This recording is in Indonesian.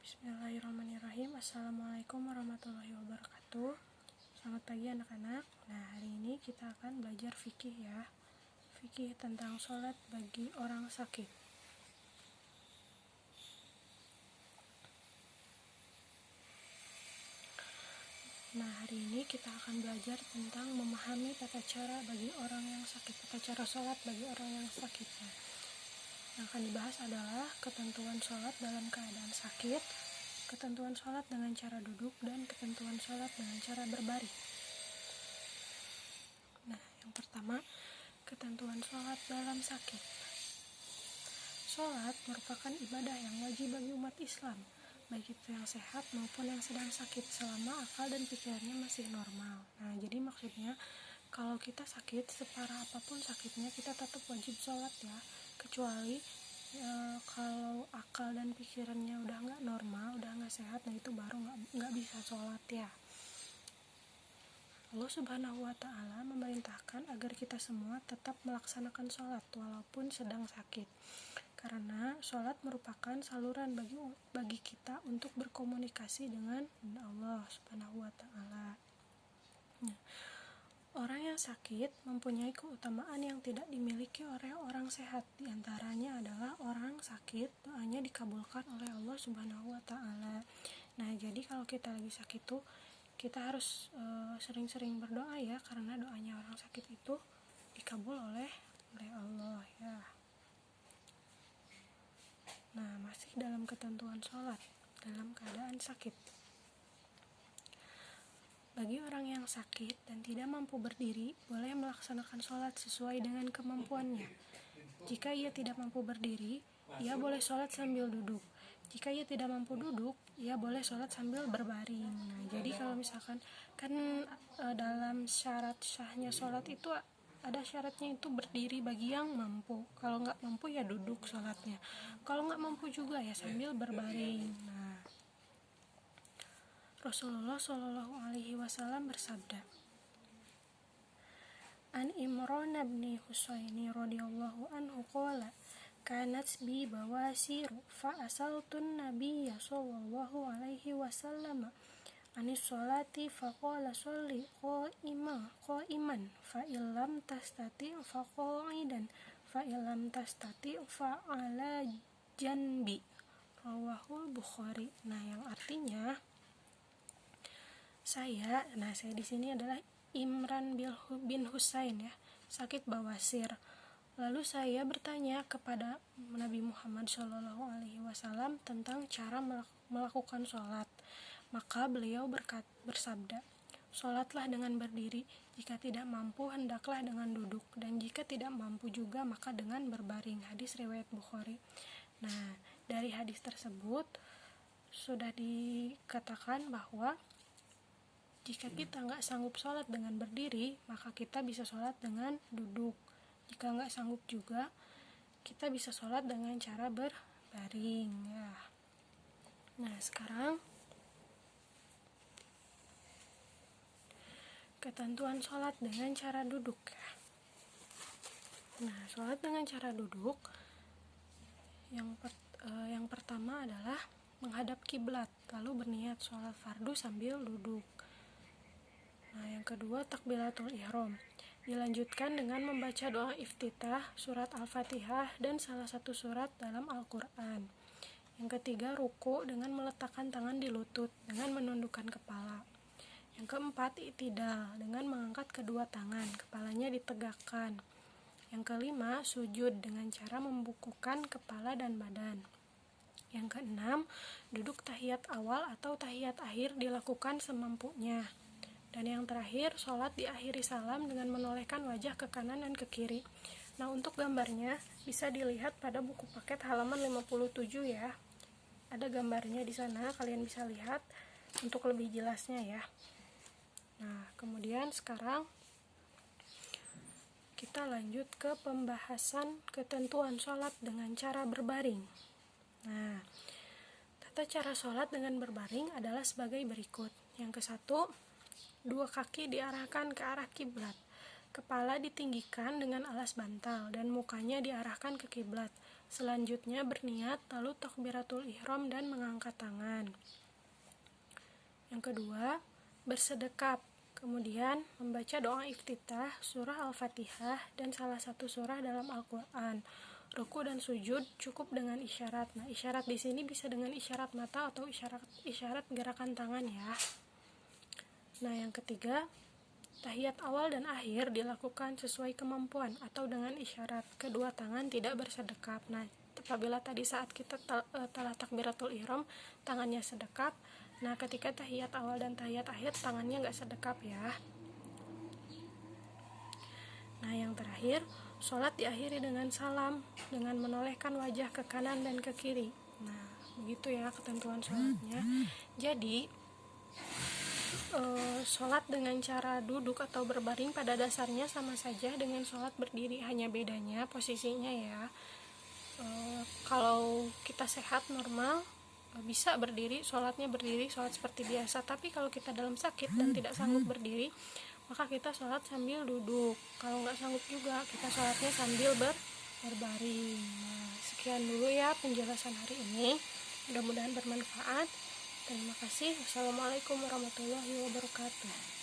Bismillahirrahmanirrahim. Assalamualaikum warahmatullahi wabarakatuh. Selamat pagi anak-anak. Nah, hari ini kita akan belajar fikih ya. Fikih tentang sholat bagi orang sakit. Nah, hari ini kita akan belajar tentang memahami tata cara bagi orang yang sakit, tata cara sholat bagi orang yang sakit. Yang akan dibahas adalah ketentuan sholat dalam keadaan sakit, ketentuan sholat dengan cara duduk, dan ketentuan sholat dengan cara berbaring. Nah, yang pertama, ketentuan sholat dalam sakit. Sholat merupakan ibadah yang wajib bagi umat Islam, baik itu yang sehat maupun yang sedang sakit, selama akal dan pikirannya masih normal. Nah, jadi maksudnya kalau kita sakit, separah apapun sakitnya, kita tetap wajib sholat ya, kecuali kalau akal dan pikirannya udah nggak normal, udah nggak sehat, nah itu baru nggak bisa sholat ya. Allah Subhanahu wa Ta'ala memerintahkan agar kita semua tetap melaksanakan sholat walaupun sedang sakit, karena sholat merupakan saluran bagi kita untuk berkomunikasi dengan Allah Subhanahu wa Ta'ala. Nah, orang yang sakit mempunyai keutamaan yang tidak dimiliki oleh orang sehat. Di antaranya adalah orang sakit doanya dikabulkan oleh Allah Subhanahu wa Ta'ala. Nah, jadi kalau kita lagi sakit tuh kita harus sering-sering berdoa ya, karena doanya orang sakit itu dikabul oleh Allah ya. Nah, masih dalam ketentuan sholat dalam keadaan sakit. Bagi orang yang sakit dan tidak mampu berdiri, boleh melaksanakan sholat sesuai dengan kemampuannya. Jika ia tidak mampu berdiri, ia boleh sholat sambil duduk. Jika ia tidak mampu duduk, ia boleh sholat sambil berbaring. Nah, jadi kalau misalkan kan dalam syarat sahnya sholat itu ada syaratnya itu berdiri bagi yang mampu. Kalau nggak mampu ya duduk sholatnya. Kalau nggak mampu juga ya sambil berbaring. Nah, Rasulullah Shallallahu Alaihi Wasallam bersabda, An Imran bin Husaini radhiyallahu anhu qala kanat bi bawasiru fa asaltun nabiyya sallallahu alaihi wasallam anis sholati fa qala sholli qa'iman fa illam tastati fa qa'idan fa illam tastati fa ala janbi, rawahul Bukhari. Nah, yang artinya saya di sini adalah Imran bin Husain ya, sakit bawasir. Lalu saya bertanya kepada Nabi Muhammad SAW tentang cara melakukan sholat. Maka beliau bersabda, sholatlah dengan berdiri, jika tidak mampu hendaklah dengan duduk, dan jika tidak mampu juga maka dengan berbaring. Hadis riwayat Bukhari. Nah, dari hadis tersebut sudah dikatakan bahwa jika kita nggak sanggup sholat dengan berdiri, maka kita bisa sholat dengan duduk. Jika nggak sanggup juga, kita bisa sholat dengan cara berbaring ya. Nah, sekarang ketentuan sholat dengan cara duduk ya. Nah, sholat dengan cara duduk yang pertama adalah menghadap kiblat, lalu berniat sholat fardu sambil duduk. Nah, yang kedua takbiratul ihram, dilanjutkan dengan membaca doa iftitah, surat Al-Fatihah, dan salah satu surat dalam Al-Quran. Yang ketiga ruku dengan meletakkan tangan di lutut dengan menundukkan kepala. Yang keempat i'tidal dengan mengangkat kedua tangan, kepalanya ditegakkan. Yang kelima sujud dengan cara membukukan kepala dan badan. Yang keenam duduk tahiyat awal atau tahiyat akhir dilakukan semampunya. Dan yang terakhir, sholat diakhiri salam dengan menolehkan wajah ke kanan dan ke kiri. Nah, untuk gambarnya bisa dilihat pada buku paket halaman 57 ya. Ada gambarnya di sana, kalian bisa lihat untuk lebih jelasnya ya. Nah, kemudian sekarang kita lanjut ke pembahasan ketentuan sholat dengan cara berbaring. Nah, tata cara sholat dengan berbaring adalah sebagai berikut. Yang ke-1, dua kaki diarahkan ke arah kiblat, kepala ditinggikan dengan alas bantal dan mukanya diarahkan ke kiblat. Selanjutnya berniat, lalu takbiratul ihram dan mengangkat tangan. Yang kedua, bersedekap, kemudian membaca doa iftitah, surah Al-Fatihah, dan salah satu surah dalam Al-Quran. Ruku dan sujud cukup dengan isyarat. Nah, isyarat di sini bisa dengan isyarat mata atau isyarat gerakan tangan ya. Nah, yang ketiga, tahiyat awal dan akhir dilakukan sesuai kemampuan atau dengan isyarat. Kedua tangan tidak bersedekap. Nah, apabila tadi saat kita telah takbiratul ihram, tangannya sedekap. Nah, ketika tahiyat awal dan tahiyat akhir, tangannya nggak sedekap ya. Nah, yang terakhir, sholat diakhiri dengan salam, dengan menolehkan wajah ke kanan dan ke kiri. Nah, begitu ya ketentuan sholatnya. Jadi, sholat dengan cara duduk atau berbaring pada dasarnya sama saja dengan sholat berdiri, hanya bedanya posisinya ya. Kalau kita sehat normal bisa berdiri, sholatnya berdiri, sholat seperti biasa. Tapi kalau kita dalam sakit dan tidak sanggup berdiri, maka kita sholat sambil duduk. Kalau nggak sanggup juga, kita sholatnya sambil berbaring. Nah, sekian dulu ya penjelasan hari ini, mudah-mudahan bermanfaat. Terima kasih. Wassalamualaikum warahmatullahi wabarakatuh.